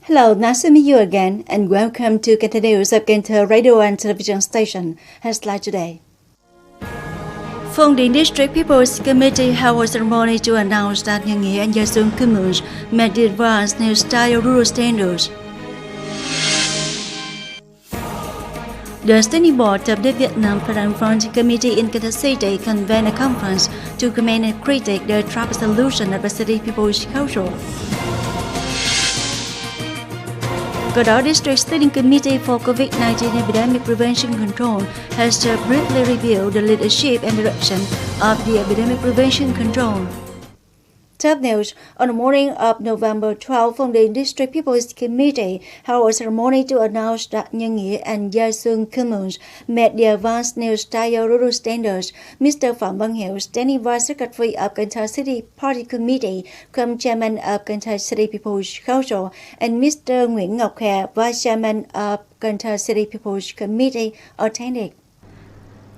Hello, nice to meet you again, and welcome to Kenta News of Kenta Radio and Television Station. Headline today. Phong Dinh District People's Committee held a ceremony to announce that Nhân Nghĩa and Yasun Kumus met the advanced new style rural standards. The Standing Board of the Vietnam Freedom Front Committee in Kenta City convened a conference to commend and critique the trap solution of the city people's culture. Cờ Đỏ District Standing Committee for COVID-19 Epidemic Prevention Control has briefly reviewed the leadership and direction of the epidemic prevention control. Top news. On the morning of November 12, Phong Dinh District People's Committee held a ceremony to announce that Nhân Nghĩa and Yasun Kumus met the advanced new style rural standards. Mr. Phạm Văn Hiệu, Standing Vice Secretary of Kenta City Party Committee, Chairman of Kenta City People's Council, and Mr. Nguyễn Ngọc Hà, Vice Chairman of Kenta City People's Committee, attended.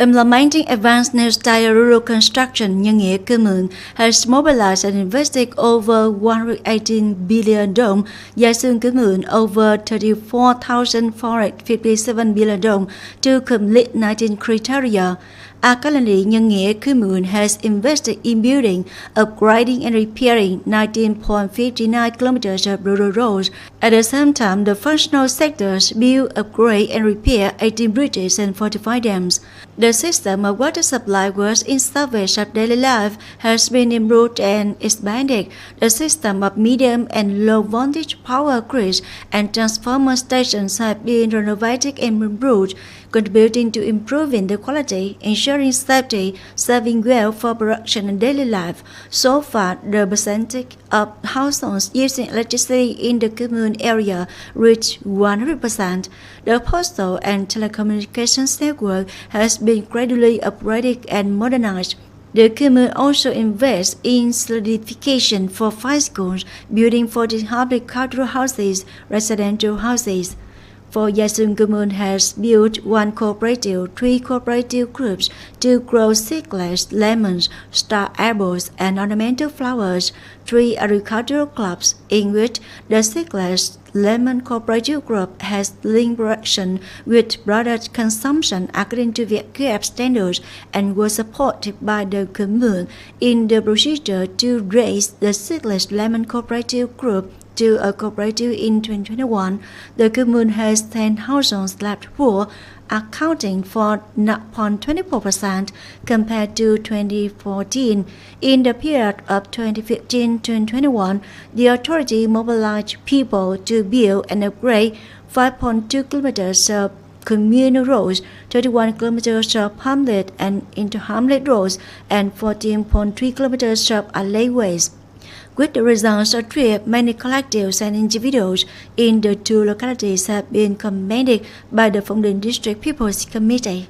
Implementing advanced new style rural construction, Nhân Nghĩa Kumun has mobilized and invested over 118 billion dong, Yasun Kumun over 34,457 billion dong to complete 19 criteria. Currently, Nhân Nghĩa Kumun has invested in building, upgrading and repairing 19.59 kilometers of rural roads. At the same time, the functional sectors build, upgrade and repair 18 bridges and 45 dams. The system of water supply works in service of daily life has been improved and expanded. The system of medium and low voltage power grids and transformer stations have been renovated and improved, contributing to improving the quality, ensuring safety, serving well for production and daily life. So far, the percentage of households using electricity in the commune area reached 100%. The postal and telecommunications network has been gradually upgraded and modernized. The commune also invests in solidification for 5 schools, building 14 public cultural houses, residential houses. For Yasun Kumun has built 1 cooperative, 3 cooperative groups to grow seedless lemons, star apples, and ornamental flowers, 3 agricultural clubs, in which the seedless lemon cooperative group has linked production with product consumption according to VietGAP standards and was supported by the commune in the procedure to raise the seedless lemon cooperative group to a cooperative in 2021. The commune has 10 households left poor, accounting for 0.24% compared to 2014. In the period of 2015 to 2021, the authority mobilized people to build and upgrade 5.2 kilometers of communal roads, 31 kilometers of hamlet and inter-hamlet roads, and 14.3 kilometers of alleyways. With the results of trip, many collectives and individuals in the 2 localities have been commended by the Phong Dinh District People's Committee.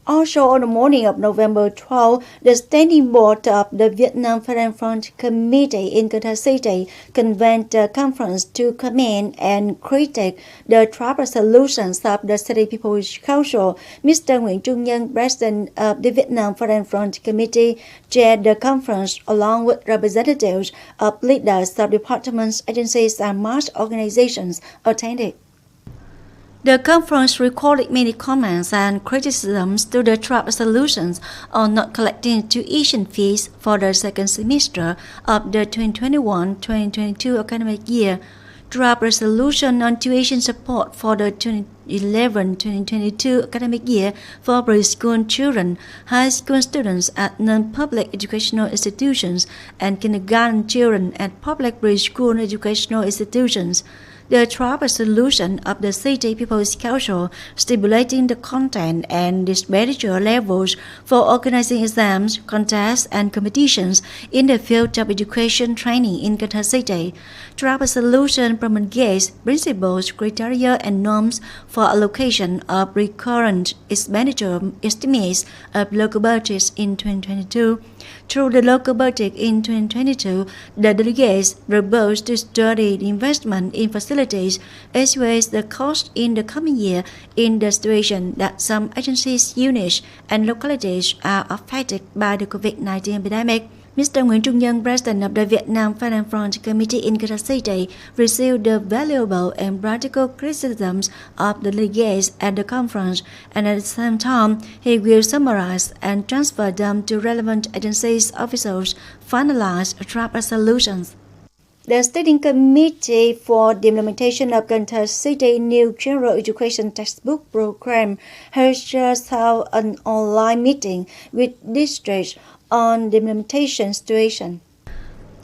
Also, on the morning of November 12, the Standing Board of the Vietnam Freedom Front Committee in Kenta City convened a conference to commend and critique the trap solutions of the City People's Council. Mr. Nguyễn Trung Nhân, President of the Vietnam Freedom Front Committee, chaired the conference along with representatives of leaders of departments, agencies, and mass organizations attended. The conference recorded many comments and criticisms to the trap solutions on not collecting tuition fees for the second semester of the 2021-2022 academic year, draft resolution on tuition support for the 2011-2022 academic year for preschool children, high school students at non-public educational institutions, and kindergarten children at public preschool educational institutions. The draft resolution of the City People's Council stipulating the content and expenditure levels for organizing exams, contests, and competitions in the field of education training in Kenta City. Draft resolution promulgates principles, criteria, and norms for allocation of recurrent expenditure estimates of local budgets in 2022. Through the local budget in 2022, the delegates proposed to study the investment in facilities as well as the cost in the coming year in the situation that some agencies, units, and localities are affected by the COVID-19 epidemic. Mr. Nguyễn Trung Nhân, President of the Vietnam Finance Front Committee in Qatar City, received the valuable and practical criticisms of the delegates at the conference, and at the same time, he will summarize and transfer them to relevant agencies officials, finalize draft resolutions. The Standing Committee for the Implementation of Qatar City New General Education Textbook Program has just held an online meeting with districts on the implementation situation.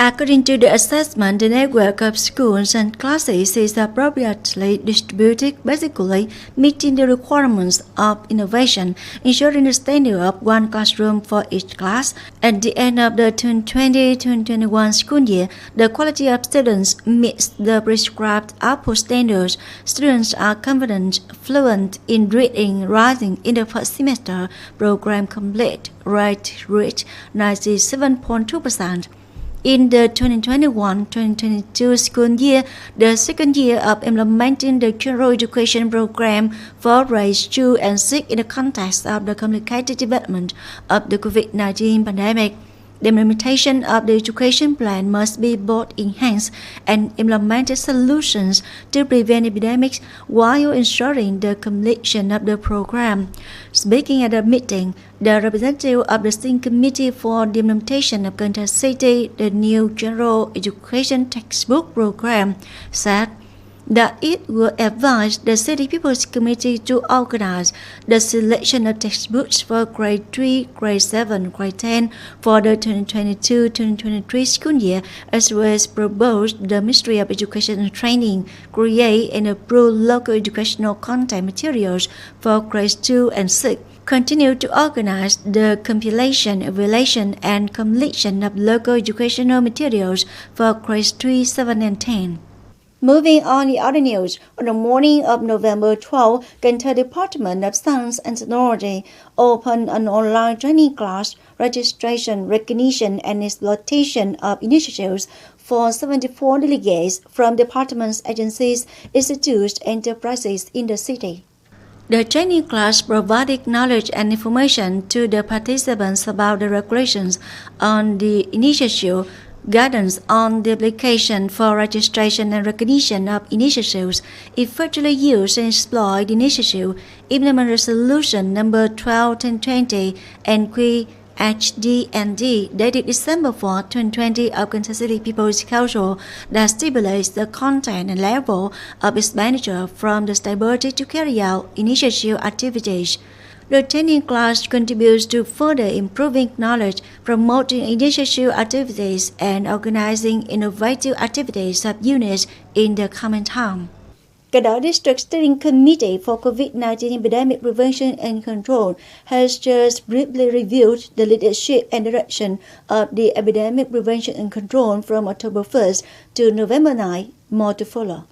According to the assessment, the network of schools and classes is appropriately distributed, basically meeting the requirements of innovation, ensuring the standard of one classroom for each class. At the end of the 2020-2021 school year, the quality of students meets the prescribed output standards. Students are confident, fluent in reading, writing in the first semester. Program complete rate reached 97.2%. In the 2021-2022 school year, the second year of implementing the General Education Program for grades 2 and 6 in the context of the complicated development of the COVID-19 pandemic, the implementation of the education plan must be both enhanced and implemented solutions to prevent epidemics while ensuring the completion of the program. Speaking at the meeting, the representative of the Standing Committee for the Implementation of Qatar City, the New General Education Textbook Program, said that it would advise the City People's Committee to organize the selection of textbooks for grade 3, grade 7, grade 10 for the 2022-2023 school year, as well as propose the Ministry of Education and Training create and approve local educational content materials for grades 2 and 6. Continue to organize the compilation, evaluation, and completion of local educational materials for grades 3, 7, and 10. Moving on the other news, on the morning of November 12, Qatar Department of Science and Technology opened an online training class, registration, recognition, and exploitation of initiatives for 74 delegates from departments, agencies, institutes, and enterprises in the city. The training class provided knowledge and information to the participants about the regulations on the initiative, guidance on the application for registration and recognition of initiatives, effectively use and exploit the initiative, implement resolution number 12/1020 NQ-HDND dated December 4, 2020 of Qatar City People's Council that stipulates the content and level of expenditure from the stability to carry out initiative activities. The training class contributes to further improving knowledge, promoting initiative activities, and organizing innovative activities of units in the coming time. Kedah District Steering Committee for COVID-19 Epidemic Prevention and Control has just briefly reviewed the leadership and direction of the Epidemic Prevention and Control from October 1st to November 9. More to follow.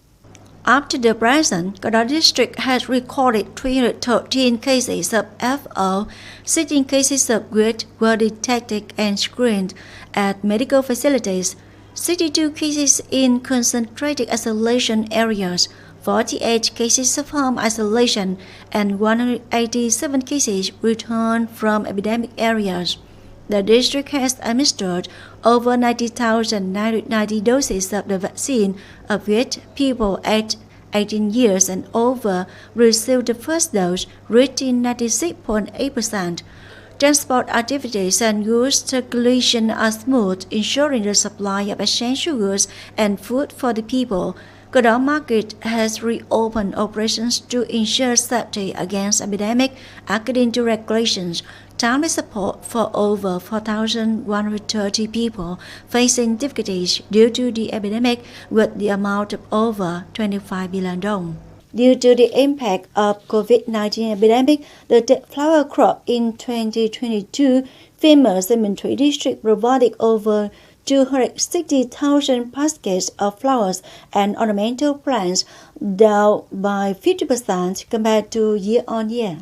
Up to the present, Kedah District has recorded 313 cases of FO, 16 cases of which were detected and screened at medical facilities, 62 cases in concentrated isolation areas, 48 cases of home isolation, and 187 cases returned from epidemic areas. The district has administered over 90,990 doses of the vaccine, of which people aged 18 years and over received the first dose, reaching 96.8%. Transport activities and goods circulation are smooth, ensuring the supply of essential goods and food for the people. Kedah Market has reopened operations to ensure safety against epidemic according to regulations. Timely support for over 4,130 people facing difficulties due to the epidemic with the amount of over 25 billion dong. Due to the impact of COVID-19 epidemic, the dead flower crop in 2022, Famous Cemetery District provided over 260,000 baskets of flowers and ornamental plants, down by 50% compared to year-on-year.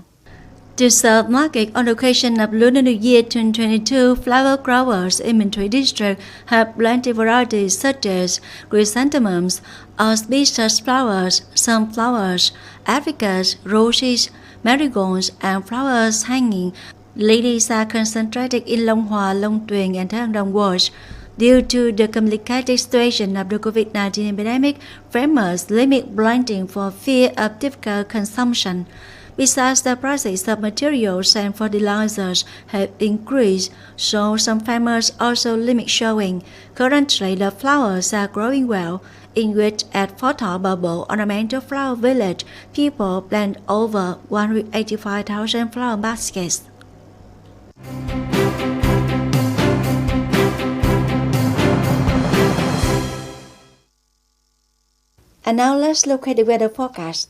To serve market on the occasion of Lunar New Year 2022, flower growers in Cemetery District have planted varieties such as chrysanthemums, auspicious flowers, sunflowers, Africas, roses, marigolds, and flowers hanging Ladies are concentrated in Long Hoa, Long Tuyền, and Thang Dong wards. Due to the complicated situation of the COVID-19 epidemic, farmers limit planting for fear of difficult consumption. Besides, the prices of materials and fertilizers have increased, so some farmers also limit sowing. Currently, the flowers are growing well. In which at Phó Thọ Bà Bộ Ornamental Flower Village, people plant over 185,000 flower baskets. And now let's look at the weather forecast.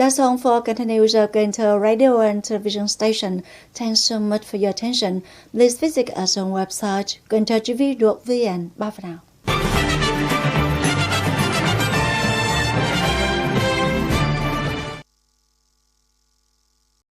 That's all for Cần Thơ News of Cần Thơ Radio and Television Station. Thanks so much for your attention. Please visit us on website kenthtv.vn. Bye for now.